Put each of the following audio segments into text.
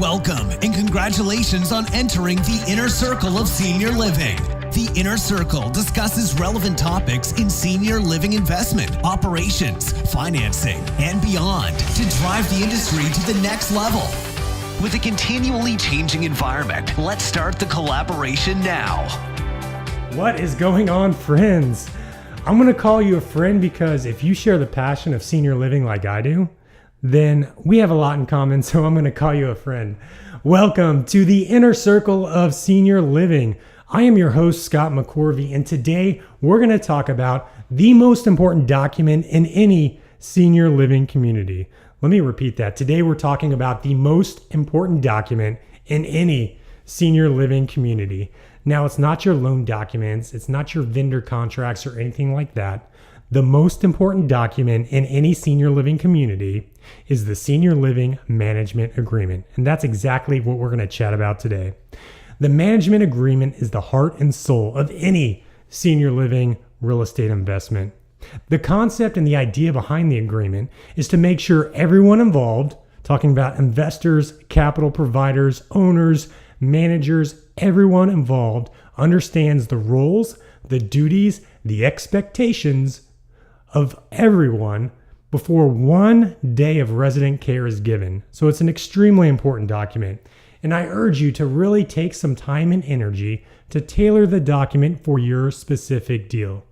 Welcome and congratulations on entering the Inner Circle of Senior Living. The Inner Circle discusses relevant topics in senior living investment, operations, financing, and beyond to drive the industry to the next level. With a continually changing environment, let's start the collaboration now. What is going on, friends? I'm going to call you a friend because if you share the passion of senior living like I do, then we have a lot in common, so I'm going to call you a friend. Welcome to the Inner Circle of Senior Living. I am your host, Scott McCorvey, and today we're going to talk about the most important document in any senior living community. Let me repeat that. Today we're talking about the most important document in any senior living community. Now, it's not your loan documents, it's not your vendor contracts or anything like that. The most important document in any senior living community is the Senior Living Management Agreement. And that's exactly what we're going to chat about today. The management agreement is the heart and soul of any senior living real estate investment. The concept and the idea behind the agreement is to make sure everyone involved, talking about investors, capital providers, owners, managers, everyone involved understands the roles, the duties, the expectations of everyone before one day of resident care is given. So it's an extremely important document. And I urge you to really take some time and energy to tailor the document for your specific deal.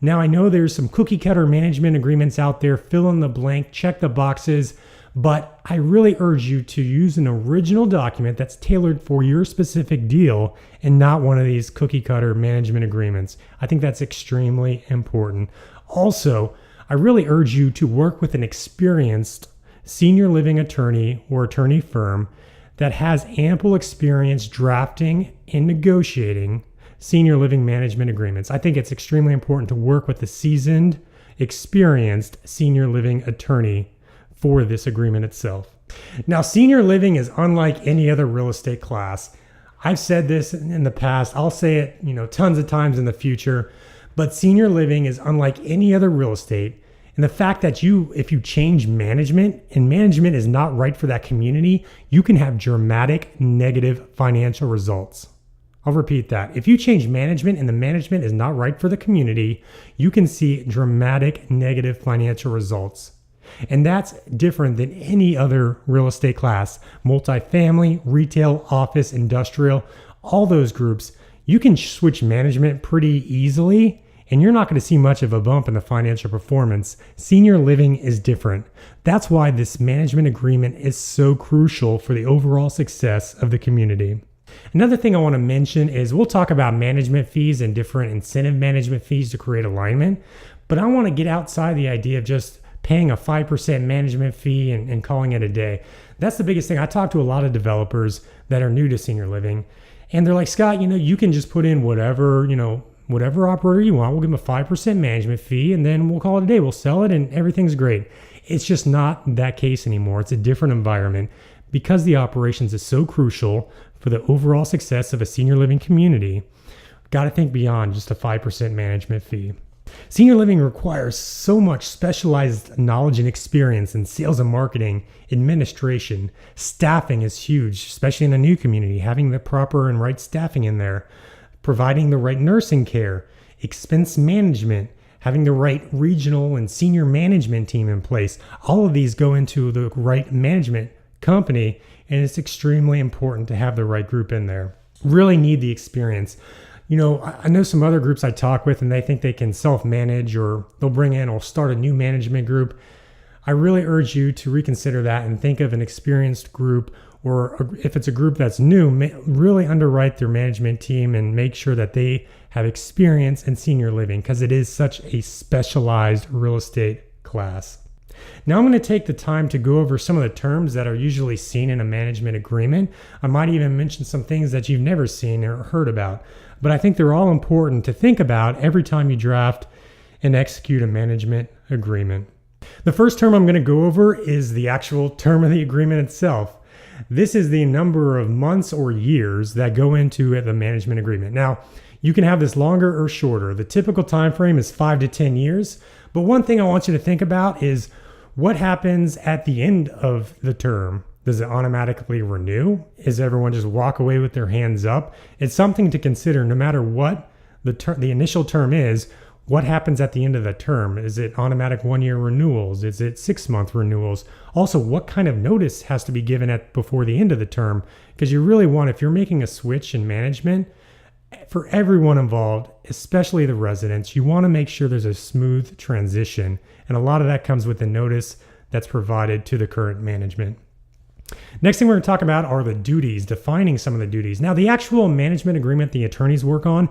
Now, I know there's some cookie cutter management agreements out there, fill in the blank, check the boxes, but I really urge you to use an original document that's tailored for your specific deal and not one of these cookie cutter management agreements. I think that's extremely important. Also, I really urge you to work with an experienced senior living attorney or attorney firm that has ample experience drafting and negotiating senior living management agreements. I think it's extremely important to work with a seasoned, experienced senior living attorney for this agreement itself. Now, senior living is unlike any other real estate class. I've said this in the past. I'll say it, tons of times in the future. But senior living is unlike any other real estate. And the fact that if you change management and management is not right for that community, you can have dramatic negative financial results. I'll repeat that. If you change management and the management is not right for the community, you can see dramatic negative financial results. And that's different than any other real estate class. Multifamily, retail, office, industrial, all those groups, you can switch management pretty easily and you're not going to see much of a bump in the financial performance. Senior living is different. That's why this management agreement is so crucial for the overall success of the community. Another thing I want to mention is we'll talk about management fees and different incentive management fees to create alignment, but I want to get outside the idea of just paying a 5% management fee and calling it a day. That's the biggest thing. I talk to a lot of developers that are new to senior living, and they're like, Scott, you can just put in whatever operator you want. We'll give them a 5% management fee, and then we'll call it a day. We'll sell it, and everything's great. It's just not that case anymore. It's a different environment. Because the operations is so crucial for the overall success of a senior living community, got to think beyond just a 5% management fee. Senior living requires so much specialized knowledge and experience in sales and marketing, administration. Staffing is huge, especially in a new community, having the proper and right staffing in there, providing the right nursing care, expense management, having the right regional and senior management team in place. All of these go into the right management company, and it's extremely important to have the right group in there. Really need the experience. I know some other groups I talk with and they think they can self-manage or they'll bring in or start a new management group. I really urge you to reconsider that and think of an experienced group, or if it's a group that's new, really underwrite their management team and make sure that they have experience in senior living because it is such a specialized real estate class. Now I'm going to take the time to go over some of the terms that are usually seen in a management agreement. I might even mention some things that you've never seen or heard about, but I think they're all important to think about every time you draft and execute a management agreement. The first term I'm going to go over is the actual term of the agreement itself. This is the number of months or years that go into the management agreement. Now, you can have this longer or shorter. The typical time frame is 5 to 10 years, but one thing I want you to think about is what happens at the end of the term. Does it automatically renew? Is everyone just walk away with their hands up? It's something to consider no matter what the initial term is. What happens at the end of the term? Is it automatic 1-year renewals? Is it 6-month renewals? Also, what kind of notice has to be given before the end of the term? Because you really want, if you're making a switch in management, for everyone involved, especially the residents, you want to make sure there's a smooth transition. And a lot of that comes with the notice that's provided to the current management. Next thing we're going to talk about are the duties, defining some of the duties. Now, the actual management agreement the attorneys work on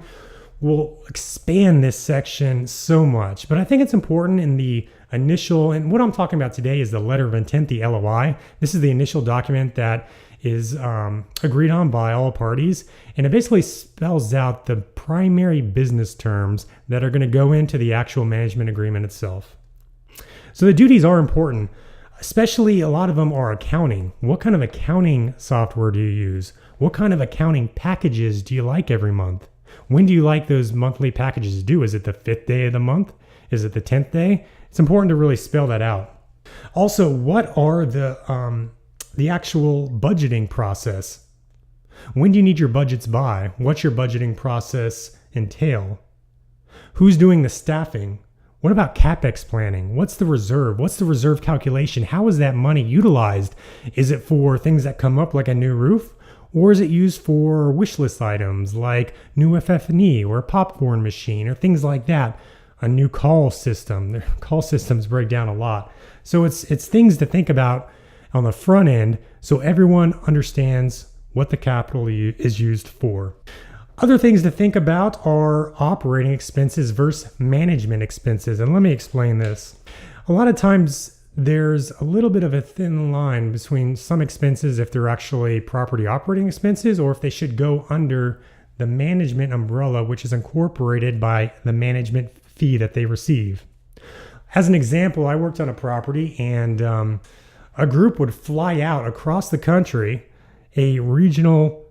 will expand this section so much, but I think it's important in the initial, and what I'm talking about today is the letter of intent, the LOI. This is the initial document that is agreed on by all parties, and it basically spells out the primary business terms that are going to go into the actual management agreement itself. So the duties are important, especially a lot of them are accounting. What kind of accounting software do you use? What kind of accounting packages do you like every month? When do you like those monthly packages due? Is it the 5th day of the month? Is it the 10th day? It's important to really spell that out. Also, what are the actual budgeting process? When do you need your budgets by? What's your budgeting process entail? Who's doing the staffing? What about CapEx planning? What's the reserve? What's the reserve calculation? How is that money utilized? Is it for things that come up like a new roof? Or is it used for wish list items like new FF&E or a popcorn machine or things like that? A new call system. The call systems break down a lot. So it's things to think about on the front end so everyone understands what the capital is used for. Other things to think about are operating expenses versus management expenses. And let me explain this. A lot of times there's a little bit of a thin line between some expenses if they're actually property operating expenses or if they should go under the management umbrella, which is incorporated by the management fee that they receive. As an example, I worked on a property and a group would fly out across the country, a regional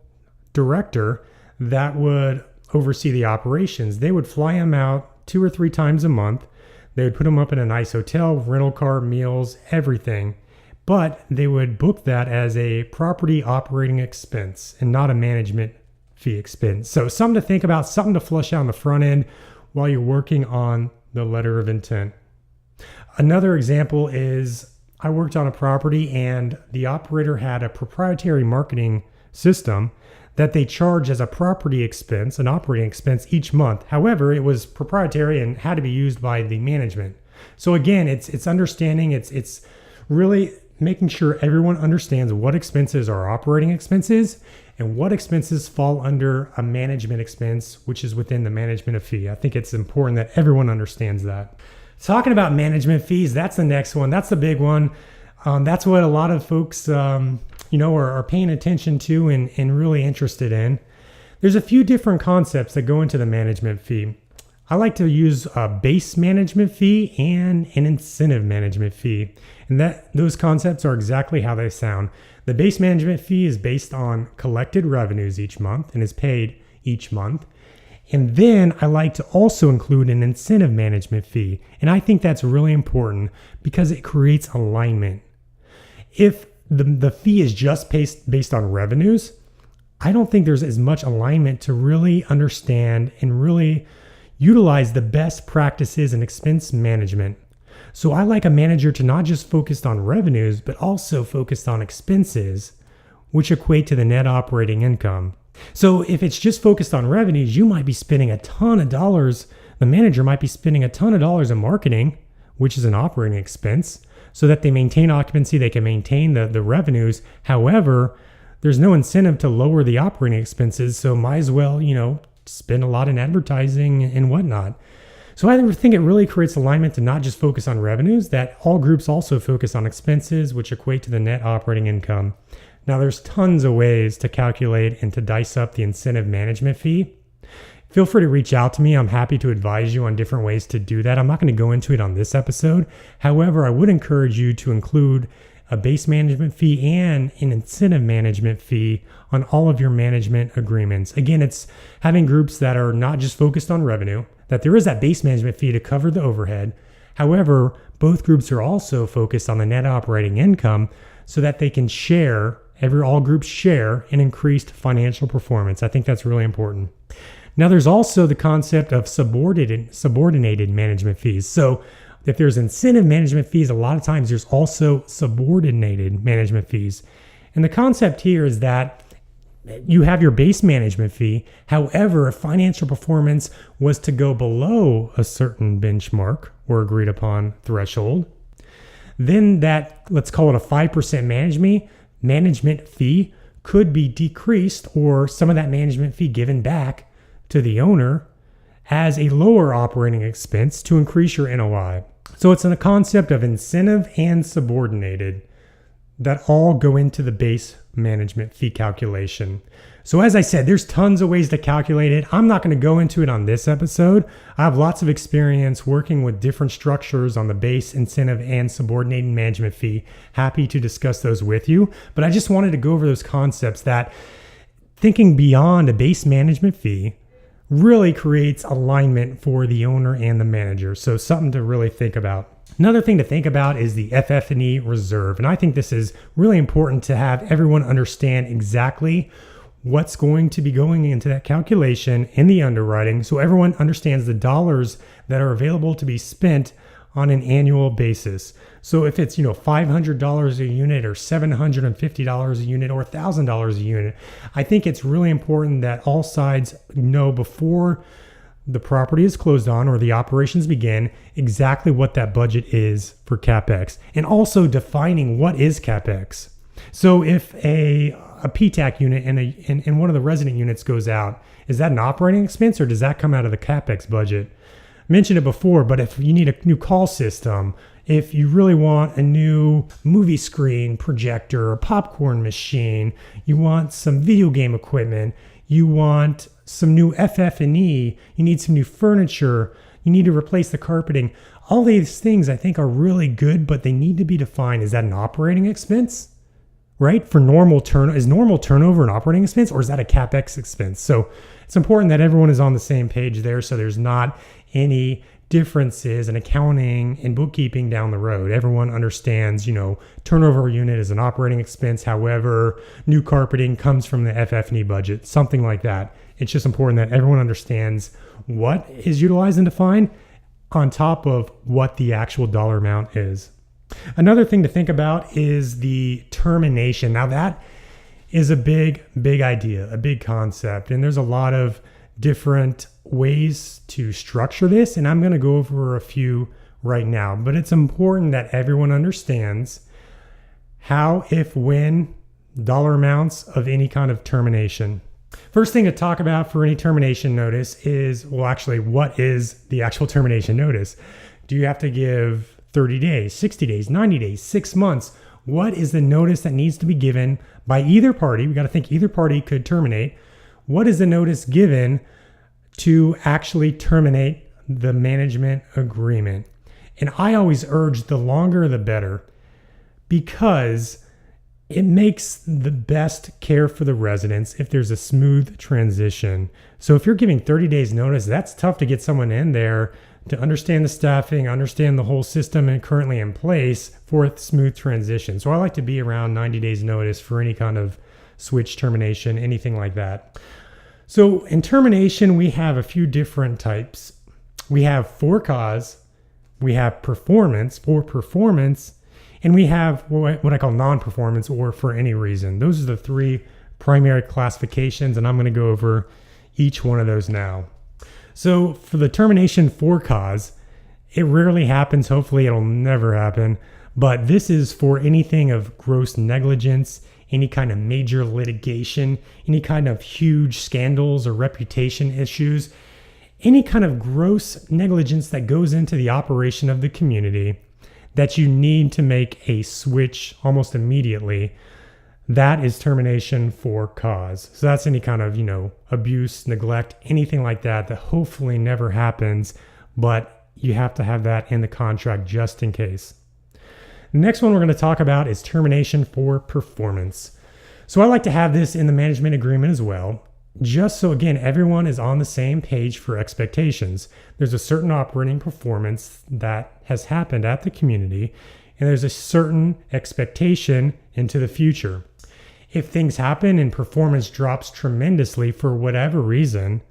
director that would oversee the operations. They would fly them out 2 or 3 times a month. They would put them up in a nice hotel, rental car, meals, everything. But they would book that as a property operating expense and not a management fee expense. So something to think about, something to flush out on the front end while you're working on the letter of intent. Another example is I worked on a property and the operator had a proprietary marketing system that they charge as a property expense, an operating expense each month. However, it was proprietary and had to be used by the management. So again, it's understanding, it's really making sure everyone understands what expenses are operating expenses and what expenses fall under a management expense, which is within the management fee. I think it's important that everyone understands that. Talking about management fees, that's the next one. That's the big one. That's what a lot of folks are paying attention to and really interested in. There's a few different concepts that go into the management fee. I like to use a base management fee and an incentive management fee. And those concepts are exactly how they sound. The base management fee is based on collected revenues each month and is paid each month. And then I like to also include an incentive management fee. And I think that's really important because it creates alignment. If the fee is just based on revenues, I don't think there's as much alignment to really understand and really utilize the best practices in expense management. So I like a manager to not just focus on revenues, but also focus on expenses, which equate to the net operating income. So if it's just focused on revenues, you might be spending a ton of dollars. The manager might be spending a ton of dollars in marketing, which is an operating expense, so that they maintain occupancy, they can maintain the revenues. However, there's no incentive to lower the operating expenses, so might as well, spend a lot in advertising and whatnot. So I think it really creates alignment to not just focus on revenues, that all groups also focus on expenses, which equate to the net operating income. Now, there's tons of ways to calculate and to dice up the incentive management fee. Feel free to reach out to me. I'm happy to advise you on different ways to do that. I'm not going to go into it on this episode. However, I would encourage you to include a base management fee and an incentive management fee on all of your management agreements. Again, it's having groups that are not just focused on revenue, that there is that base management fee to cover the overhead. However, both groups are also focused on the net operating income so that they can share, all groups share in increased financial performance. I think that's really important. Now, there's also the concept of subordinated management fees. So if there's incentive management fees, a lot of times there's also subordinated management fees. And the concept here is that you have your base management fee. However, if financial performance was to go below a certain benchmark or agreed upon threshold, then that, let's call it a 5% management fee, could be decreased, or some of that management fee given back to the owner as a lower operating expense to increase your NOI. So it's in a concept of incentive and subordinated that all go into the base management fee calculation. So as I said, there's tons of ways to calculate it. I'm not going to go into it on this episode. I have lots of experience working with different structures on the base, incentive, and subordinated management fee. Happy to discuss those with you. But I just wanted to go over those concepts that thinking beyond a base management fee really creates alignment for the owner and the manager. So something to really think about. Another thing to think about is the FF&E reserve. And I think this is really important to have everyone understand exactly what's going to be going into that calculation in the underwriting, so everyone understands the dollars that are available to be spent on an annual basis. So if it's $500 a unit or $750 a unit or $1,000 a unit, I think it's really important that all sides know before the property is closed on or the operations begin exactly what that budget is for CapEx, and also defining what is CapEx. So if a PTAC unit in one of the resident units goes out, is that an operating expense or does that come out of the CapEx budget? I mentioned it before, but if you need a new call system, if you really want a new movie screen projector or popcorn machine, you want some video game equipment, you want some new FF&E, you need some new furniture, you need to replace the carpeting. All these things I think are really good, but they need to be defined. Is that an operating expense? Right? For is normal turnover an operating expense, or is that a CapEx expense? So it's important that everyone is on the same page there, so there's not any differences in accounting and bookkeeping down the road. Everyone understands, turnover unit is an operating expense. However, new carpeting comes from the FF&E budget, something like that. It's just important that everyone understands what is utilized and defined on top of what the actual dollar amount is. Another thing to think about is the termination. Now that is a big idea, a big concept, and there's a lot of different ways to structure this, and I'm going to go over a few right now. But it's important that everyone understands how, if, when, dollar amounts of any kind of termination. First thing to talk about for any termination notice is, what is the actual termination notice? Do you have to give 30 days, 60 days, 90 days, 6 months? What is the notice that needs to be given by either party? We got to think either party could terminate. What is the notice given to actually terminate the management agreement? And I always urge the longer the better, because it makes the best care for the residents if there's a smooth transition. So if you're giving 30 days notice, that's tough to get someone in there to understand the staffing, understand the whole system and currently in place for a smooth transition. So I like to be around 90 days notice for any kind of switch termination, anything like that. So in termination, we have a few different types. We have for cause, we have performance, and we have what I call non-performance or for any reason. Those are the three primary classifications, and I'm going to go over each one of those now. So for the termination for cause, it rarely happens. Hopefully it'll never happen. But this is for anything of gross negligence, any kind of major litigation, any kind of huge scandals or reputation issues, any kind of gross negligence that goes into the operation of the community that you need to make a switch almost immediately. That is termination for cause. So that's any kind of, abuse, neglect, anything like that hopefully never happens, but you have to have that in the contract just in case. The next one we're going to talk about is termination for performance. So I like to have this in the management agreement as well, just so again, everyone is on the same page for expectations. There's a certain operating performance that has happened at the community, and there's a certain expectation into the future. If things happen and performance drops tremendously for whatever reason,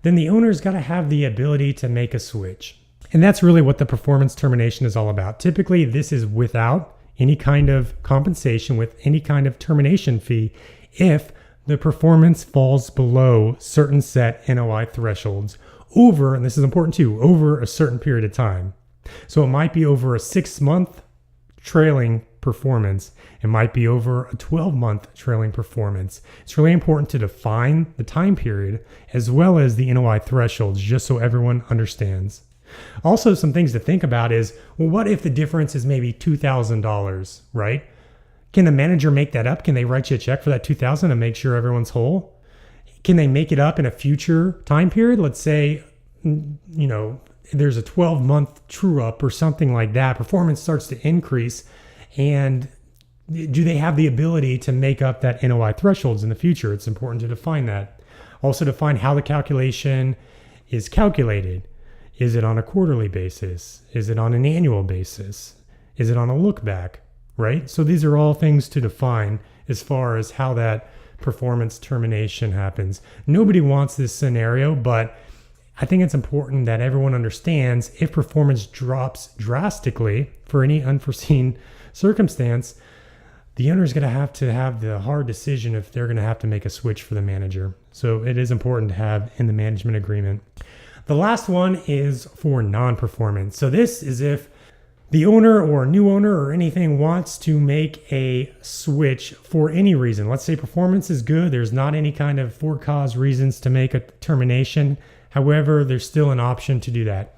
then the owner's got to have the ability to make a switch. And that's really what the performance termination is all about. Typically, this is without any kind of compensation, with any kind of termination fee, if the performance falls below certain set NOI thresholds over, and this is important too, over a certain period of time. So it might be over a 6-month trailing performance. It might be over a 12-month trailing performance. It's really important to define the time period as well as the NOI thresholds, just so everyone understands. Also, some things to think about is, well, what if the difference is maybe $2,000, right? Can the manager make that up? Can they write you a check for that $2,000 and make sure everyone's whole? Can they make it up in a future time period? Let's say, there's a 12-month true up or something like that. Performance starts to increase, and do they have the ability to make up that NOI thresholds in the future? It's important to define that. Also, define how the calculation is calculated. Is it on a quarterly basis? Is it on an annual basis? Is it on a look back, right? So these are all things to define as far as how that performance termination happens. Nobody wants this scenario, but I think it's important that everyone understands if performance drops drastically for any unforeseen circumstance, the owner is going to have the hard decision if they're going to have to make a switch for the manager. So it is important to have in the management agreement. The last one is for non-performance. So this is if the owner or new owner or anything wants to make a switch for any reason. Let's say performance is good. There's not any kind of for-cause reasons to make a termination. However, there's still an option to do that.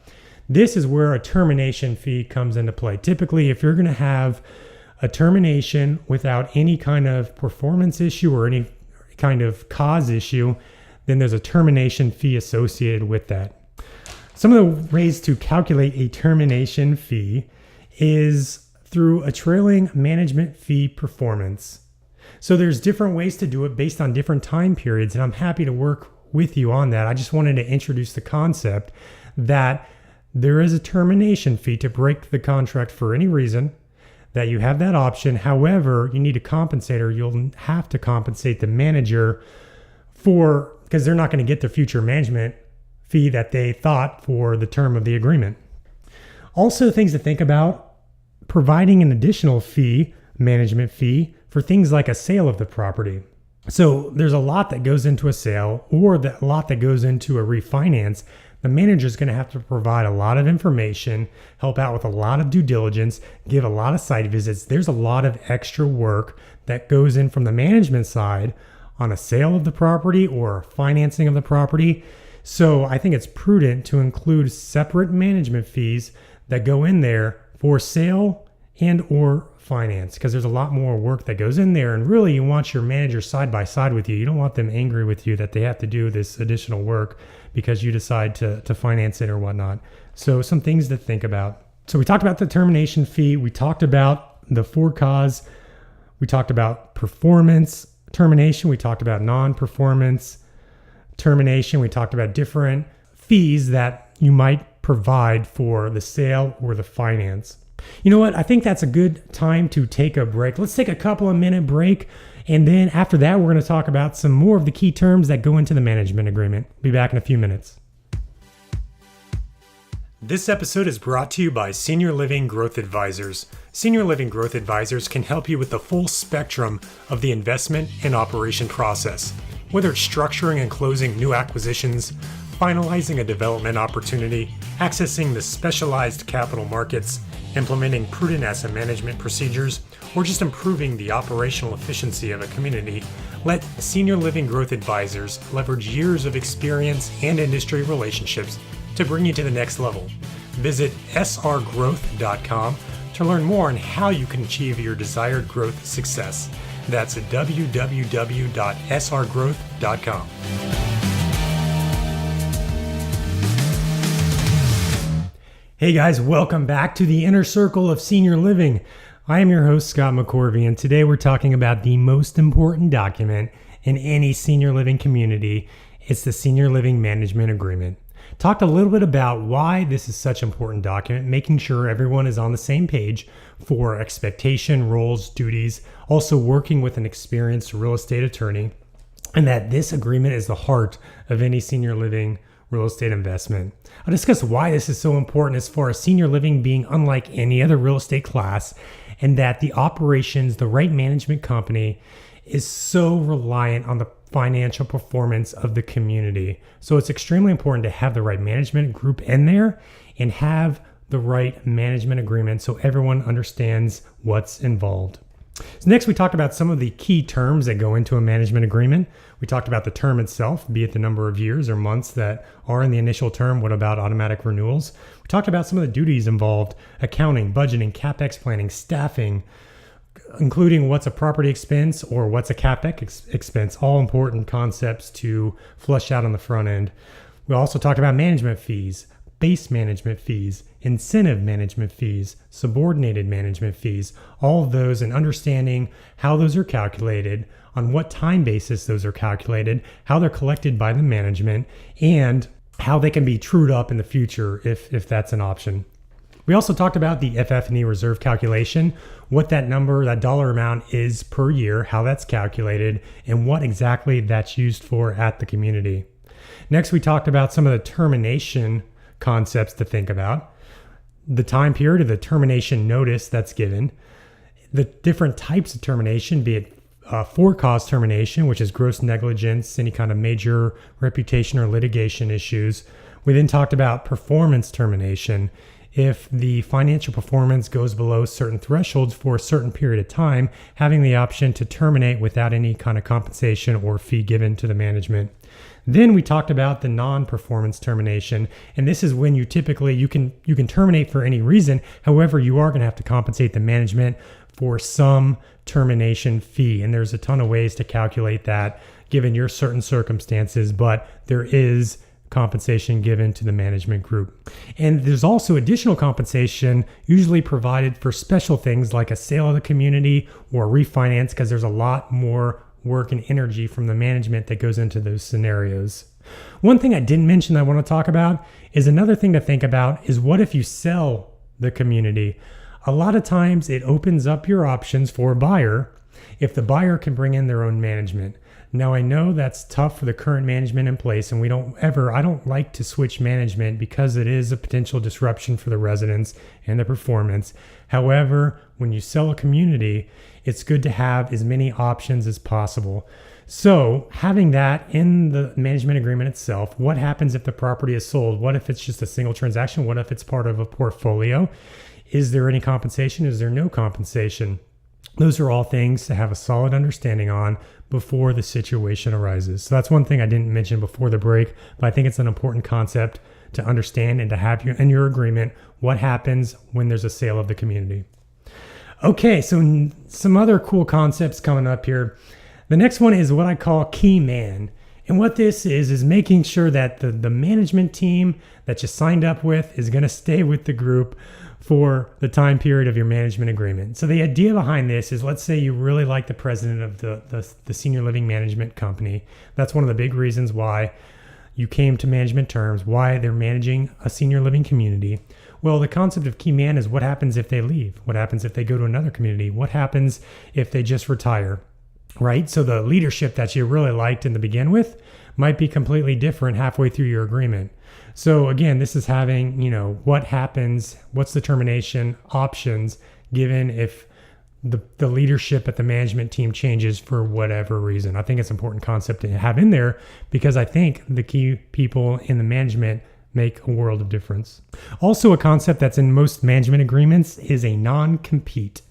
This is where a termination fee comes into play. Typically, if you're going to have a termination without any kind of performance issue or any kind of cause issue, then there's a termination fee associated with that. Some of the ways to calculate a termination fee is through a trailing management fee performance. So there's different ways to do it based on different time periods, and I'm happy to work with you on that. I just wanted to introduce the concept that there is a termination fee to break the contract for any reason, that you have that option. However, you need to compensate, or you'll have to compensate the manager because they're not going to get the future management fee that they thought for the term of the agreement. Also, things to think about: providing an additional fee, management fee, for things like a sale of the property. So there's a lot that goes into a sale, or a lot that goes into a refinance. The manager is going to have to provide a lot of information, help out with a lot of due diligence, give a lot of site visits. There's a lot of extra work that goes in from the management side on a sale of the property or financing of the property. So I think it's prudent to include separate management fees that go in there for sale and or finance, because there's a lot more work that goes in there, and really you want your manager side by side with you. You don't want them angry with you that they have to do this additional work because you decide to finance it or whatnot. So some things to think about. So we talked about the termination fee. We talked about the for cause. We talked about performance termination. We talked about non-performance termination. We talked about different fees that you might provide for the sale or the finance. You know what? I think that's a good time to take a break. Let's take a couple of minute break. And then after that, we're going to talk about some more of the key terms that go into the management agreement. Be back in a few minutes. This episode is brought to you by Senior Living Growth Advisors. Senior Living Growth Advisors can help you with the full spectrum of the investment and operation process. Whether it's structuring and closing new acquisitions, finalizing a development opportunity, accessing the specialized capital markets, implementing prudent asset management procedures, or just improving the operational efficiency of a community, let Senior Living Growth Advisors leverage years of experience and industry relationships to bring you to the next level. Visit srgrowth.com to learn more on how you can achieve your desired growth success. That's www.srgrowth.com. Hey guys, welcome back to the Inner Circle of Senior Living. I am your host, Scott McCorvey, and today we're talking about the most important document in any senior living community. It's the Senior Living Management Agreement. Talked a little bit about why this is such an important document, making sure everyone is on the same page for expectation, roles, duties, also working with an experienced real estate attorney, and that this agreement is the heart of any senior living real estate investment. I'll discuss why this is so important as far as senior living being unlike any other real estate class, and that the operations, the right management company is so reliant on the financial performance of the community. So it's extremely important to have the right management group in there and have the right management agreement so everyone understands what's involved. So next, we talked about some of the key terms that go into a management agreement. We talked about the term itself, be it the number of years or months that are in the initial term. What about automatic renewals? We talked about some of the duties involved: accounting, budgeting, CapEx planning, staffing, including what's a property expense or what's a CapEx expense, all important concepts to flush out on the front end. We also talked about management fees, base management fees, incentive management fees, subordinated management fees, all of those, and understanding how those are calculated, on what time basis those are calculated, how they're collected by the management, and how they can be trued up in the future if that's an option. We also talked about the FF&E reserve calculation, what that number, that dollar amount is per year, how that's calculated, and what exactly that's used for at the community. Next, we talked about some of the termination concepts to think about, the time period of the termination notice that's given, the different types of termination, be it for-cause termination, which is gross negligence, any kind of major reputation or litigation issues. We then talked about performance termination. If the financial performance goes below certain thresholds for a certain period of time, having the option to terminate without any kind of compensation or fee given to the management. Then we talked about the non-performance termination, and this is when you typically you can terminate for any reason. However, you are going to have to compensate the management for some termination fee, and there's a ton of ways to calculate that given your certain circumstances, but there is compensation given to the management group. And there's also additional compensation usually provided for special things like a sale of the community or refinance, because there's a lot more work and energy from the management that goes into those scenarios. One thing I didn't mention that I want to talk about is another thing to think about is what if you sell the community? A lot of times it opens up your options for a buyer if the buyer can bring in their own management. Now, I know that's tough for the current management in place, and I don't like to switch management because it is a potential disruption for the residents and the performance. However, when you sell a community, it's good to have as many options as possible. So having that in the management agreement itself, what happens if the property is sold? What if it's just a single transaction? What if it's part of a portfolio? Is there any compensation? Is there no compensation? Those are all things to have a solid understanding on before the situation arises. So that's one thing I didn't mention before the break, but I think it's an important concept to understand and to have in your agreement what happens when there's a sale of the community. Okay, so some other cool concepts coming up here. The next one is what I call key man. And what this is making sure that the management team that you signed up with is going to stay with the group for the time period of your management agreement. So the idea behind this is, let's say you really like the president of the senior living management company. That's one of the big reasons why you came to management terms, why they're managing a senior living community. Well, the concept of key man is what happens if they leave? What happens if they go to another community? What happens if they just retire? Right? So the leadership that you really liked in the begin with might be completely different halfway through your agreement. So again, this is having, what happens, what's the termination options given if the leadership at the management team changes for whatever reason. I think it's an important concept to have in there because I think the key people in the management make a world of difference. Also, a concept that's in most management agreements is a non-compete.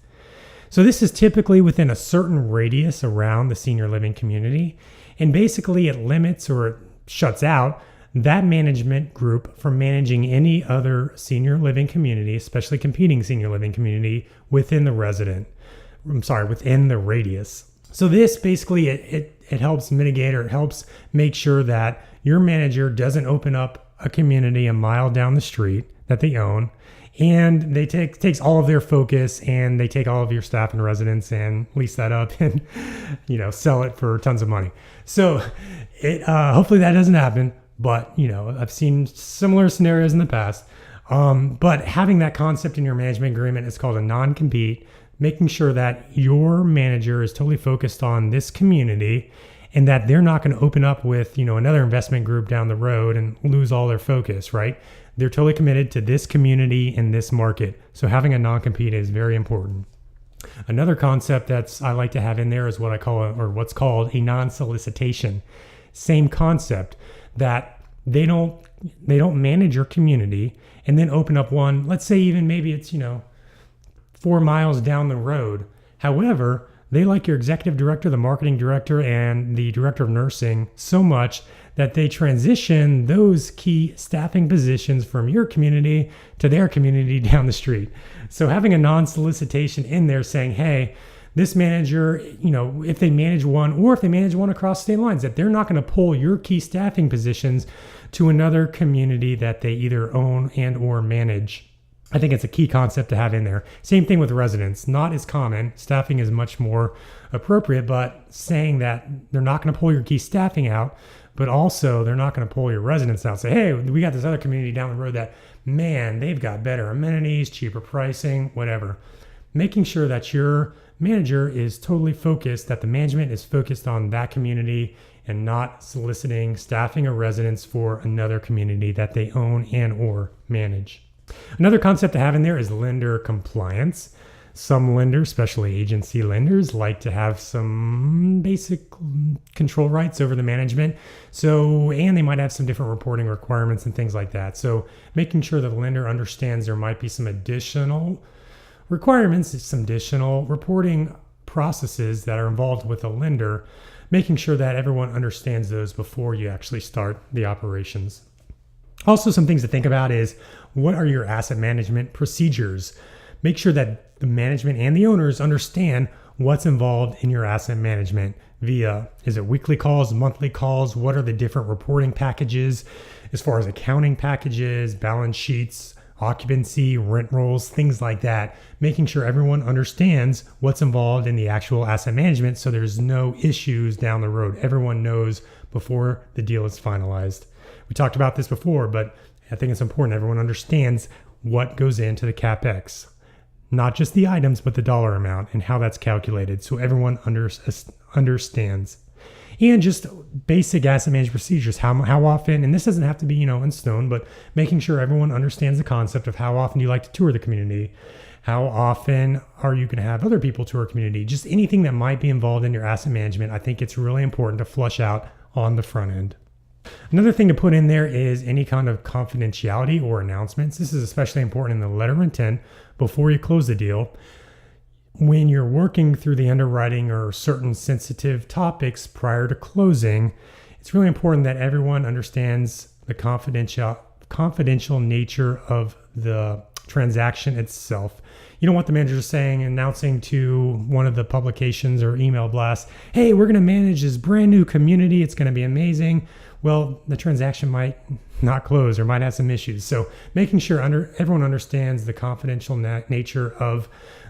So this is typically within a certain radius around the senior living community, and basically it limits or it shuts out that management group from managing any other senior living community, especially competing senior living community within the within the radius. So this basically, it helps mitigate, or it helps make sure that your manager doesn't open up a community a mile down the street that they own, and they takes all of their focus, and they take all of your staff and residents and lease that up and sell it for tons of money. So it hopefully that doesn't happen. but I've seen similar scenarios in the past. But having that concept in your management agreement is called a non-compete, making sure that your manager is totally focused on this community and that they're not going to open up with, another investment group down the road and lose all their focus, right? They're totally committed to this community and this market. So having a non-compete is very important. Another concept I like to have in there is what's called a non-solicitation. Same concept, that they don't manage your community and then open up one, let's say even maybe it's, 4 miles down the road. However, they like your executive director, the marketing director, and the director of nursing so much that they transition those key staffing positions from your community to their community down the street. So having a non-solicitation in there saying, hey, this manager, if they manage one or if they manage one across state lines, that they're not going to pull your key staffing positions to another community that they either own and or manage. I think it's a key concept to have in there. Same thing with residents. Not as common. Staffing is much more appropriate, but saying that they're not going to pull your key staffing out, but also they're not going to pull your residents out. Say, hey, we got this other community down the road that, man, they've got better amenities, cheaper pricing, whatever. Making sure that your manager is totally focused, that the management is focused on that community and not soliciting staffing or residents for another community that they own and or manage. Another concept to have in there is lender compliance. Some lenders, especially agency lenders, like to have some basic control rights over the management. And they might have some different reporting requirements and things like that. So making sure that the lender understands there might be some additional requirements, some additional reporting processes that are involved with a lender, making sure that everyone understands those before you actually start the operations. Also, some things to think about is, what are your asset management procedures? Make sure that the management and the owners understand what's involved in your asset management is it weekly calls, monthly calls? What are the different reporting packages as far as accounting packages, balance sheets, occupancy, rent rolls, things like that, making sure everyone understands what's involved in the actual asset management so there's no issues down the road. Everyone knows before the deal is finalized. We talked about this before, but I think it's important everyone understands what goes into the CapEx. Not just the items, but the dollar amount and how that's calculated so everyone understands. And just basic asset management procedures, how often, and this doesn't have to be, in stone, but making sure everyone understands the concept of how often do you like to tour the community? How often are you going to have other people tour a community? Just anything that might be involved in your asset management, I think it's really important to flush out on the front end. Another thing to put in there is any kind of confidentiality or announcements. This is especially important in the letter of intent before you close the deal. When you're working through the underwriting or certain sensitive topics prior to closing, it's really important that everyone understands the confidential nature of the transaction itself. You don't want the manager announcing to one of the publications or email blasts, hey, we're going to manage this brand new community. It's going to be amazing. Well, the transaction might not close or might have some issues. So making sure everyone understands the confidential nature of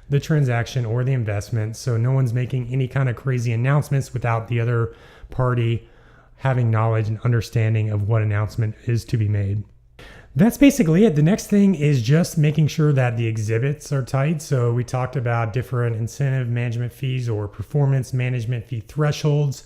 the transaction or the investment, so no one's making any kind of crazy announcements without the other party having knowledge and understanding of what announcement is to be made. That's basically it. The next thing is just making sure that the exhibits are tight. So we talked about different incentive management fees or performance management fee thresholds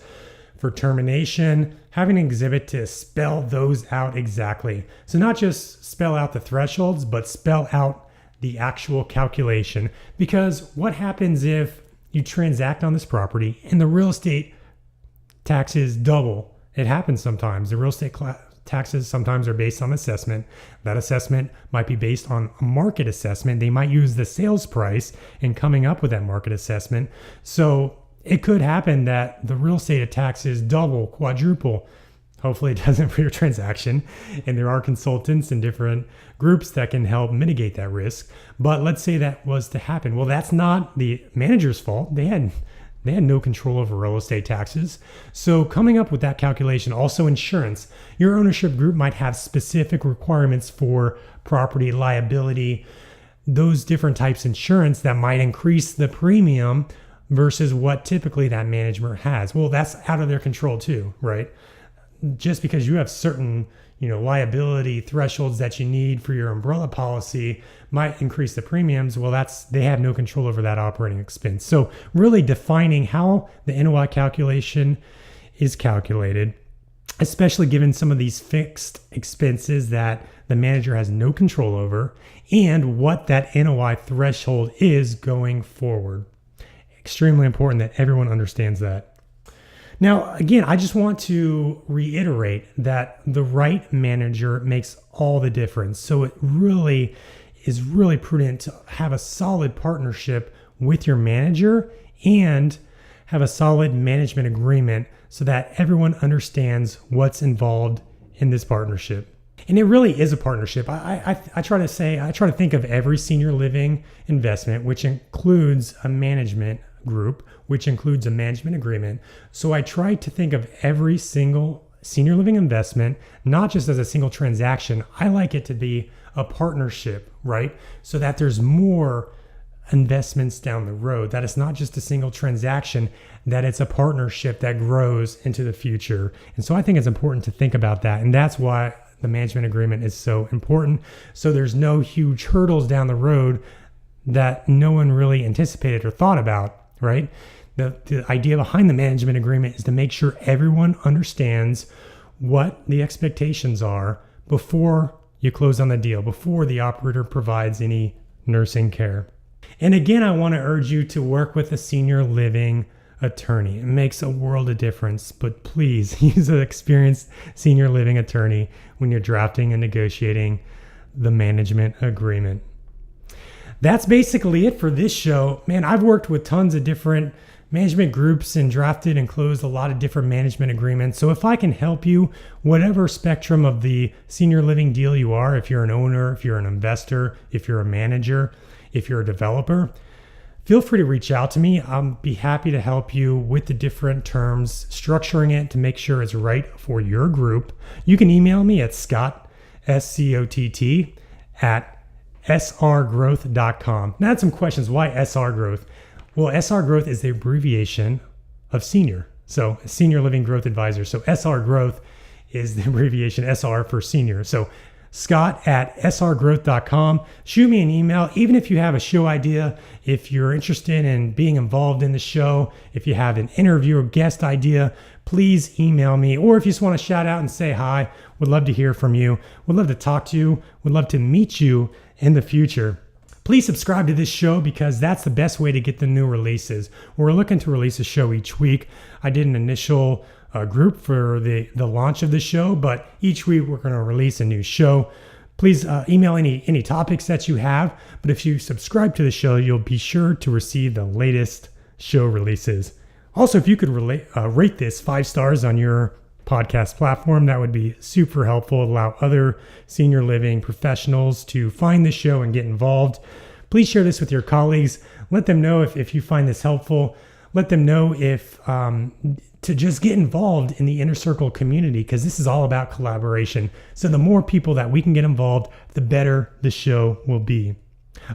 for termination, having an exhibit to spell those out exactly. So not just spell out the thresholds, but spell out the actual calculation. Because what happens if you transact on this property and the real estate taxes double? It happens sometimes. The real estate taxes sometimes are based on assessment. That assessment might be based on a market assessment. They might use the sales price in coming up with that market assessment. So it could happen that the real estate taxes double, quadruple. Hopefully it doesn't for your transaction. And there are consultants and different groups that can help mitigate that risk. But let's say that was to happen. Well, that's not the manager's fault. They had no control over real estate taxes. So coming up with that calculation, also insurance. Your ownership group might have specific requirements for property liability, those different types of insurance that might increase the premium versus what typically that manager has. Well, that's out of their control too, right? just because you have certain, liability thresholds that you need for your umbrella policy might increase the premiums. Well, they have no control over that operating expense. So really defining how the NOI calculation is calculated, especially given some of these fixed expenses that the manager has no control over, and what that NOI threshold is going forward. Extremely important that everyone understands that. Now, again, I just want to reiterate that the right manager makes all the difference. So it really is really prudent to have a solid partnership with your manager and have a solid management agreement so that everyone understands what's involved in this partnership. And it really is a partnership. I try to think of every senior living investment, which includes a management group, which includes a management agreement. So I try to think of every single senior living investment, not just as a single transaction. I like it to be a partnership, right? So that there's more investments down the road, that it's not just a single transaction, that it's a partnership that grows into the future. And so I think it's important to think about that. And that's why the management agreement is so important. So there's no huge hurdles down the road that no one really anticipated or thought about, right? The idea behind the management agreement is to make sure everyone understands what the expectations are before you close on the deal, before the operator provides any nursing care. And again, I want to urge you to work with a senior living attorney. It makes a world of difference, but please use an experienced senior living attorney when you're drafting and negotiating the management agreement. That's basically it for this show. Man, I've worked with tons of different management groups and drafted and closed a lot of different management agreements. So if I can help you, whatever spectrum of the senior living deal you are, if you're an owner, if you're an investor, if you're a manager, if you're a developer, feel free to reach out to me. I'll be happy to help you with the different terms, structuring it to make sure it's right for your group. You can email me at Scott, SCOTT, at srgrowth.com. Now I had some questions. Why SR Growth? Well, SR Growth is the abbreviation of senior. So Senior Living Growth Advisor. So SR Growth is the abbreviation SR for senior. So Scott at srgrowth.com. Shoot me an email, even if you have a show idea, if you're interested in being involved in the show, if you have an interview or guest idea, please email me. Or if you just want to shout out and say hi, would love to hear from you. Would love to talk to you. Would love to meet you in the future. Please subscribe to this show because that's the best way to get the new releases. We're looking to release a show each week. I did an initial group for the launch of the show, but each week we're going to release a new show. Please email any topics that you have, but if you subscribe to the show, you'll be sure to receive the latest show releases. Also, if you could rate this 5 stars on your podcast platform, that would be super helpful. Allow other senior living professionals to find the show and get involved. Please share this with your colleagues. Let them know if you find this helpful. Let them know if to just get involved in the Inner Circle community, because this is all about collaboration. So the more people that we can get involved, the better the show will be.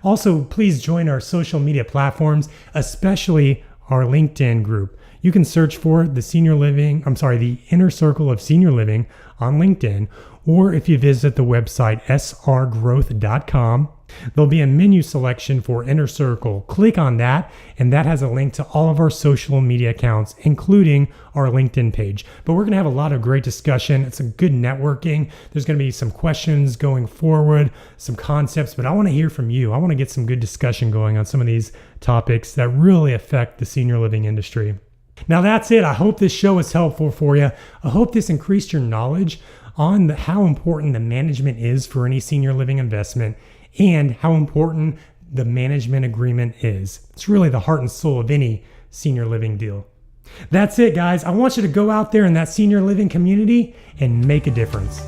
Also, please join our social media platforms, especially our LinkedIn group. You can search for the Inner Circle of Senior Living on LinkedIn, or if you visit the website srgrowth.com, there'll be a menu selection for Inner Circle. Click on that, and that has a link to all of our social media accounts, including our LinkedIn page. But we're going to have a lot of great discussion. It's a good networking. There's going to be some questions going forward, some concepts, but I want to hear from you. I want to get some good discussion going on some of these topics that really affect the senior living industry. Now that's it. I hope this show is helpful for you. I hope this increased your knowledge on how important the management is for any senior living investment and how important the management agreement is. It's really the heart and soul of any senior living deal. That's it, guys. I want you to go out there in that senior living community and make a difference.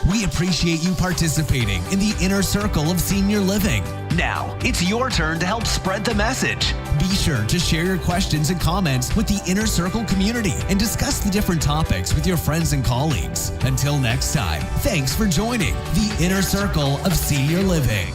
We appreciate you participating in the Inner Circle of Senior Living. Now, it's your turn to help spread the message. Be sure to share your questions and comments with the Inner Circle community and discuss the different topics with your friends and colleagues. Until next time, thanks for joining the Inner Circle of Senior Living.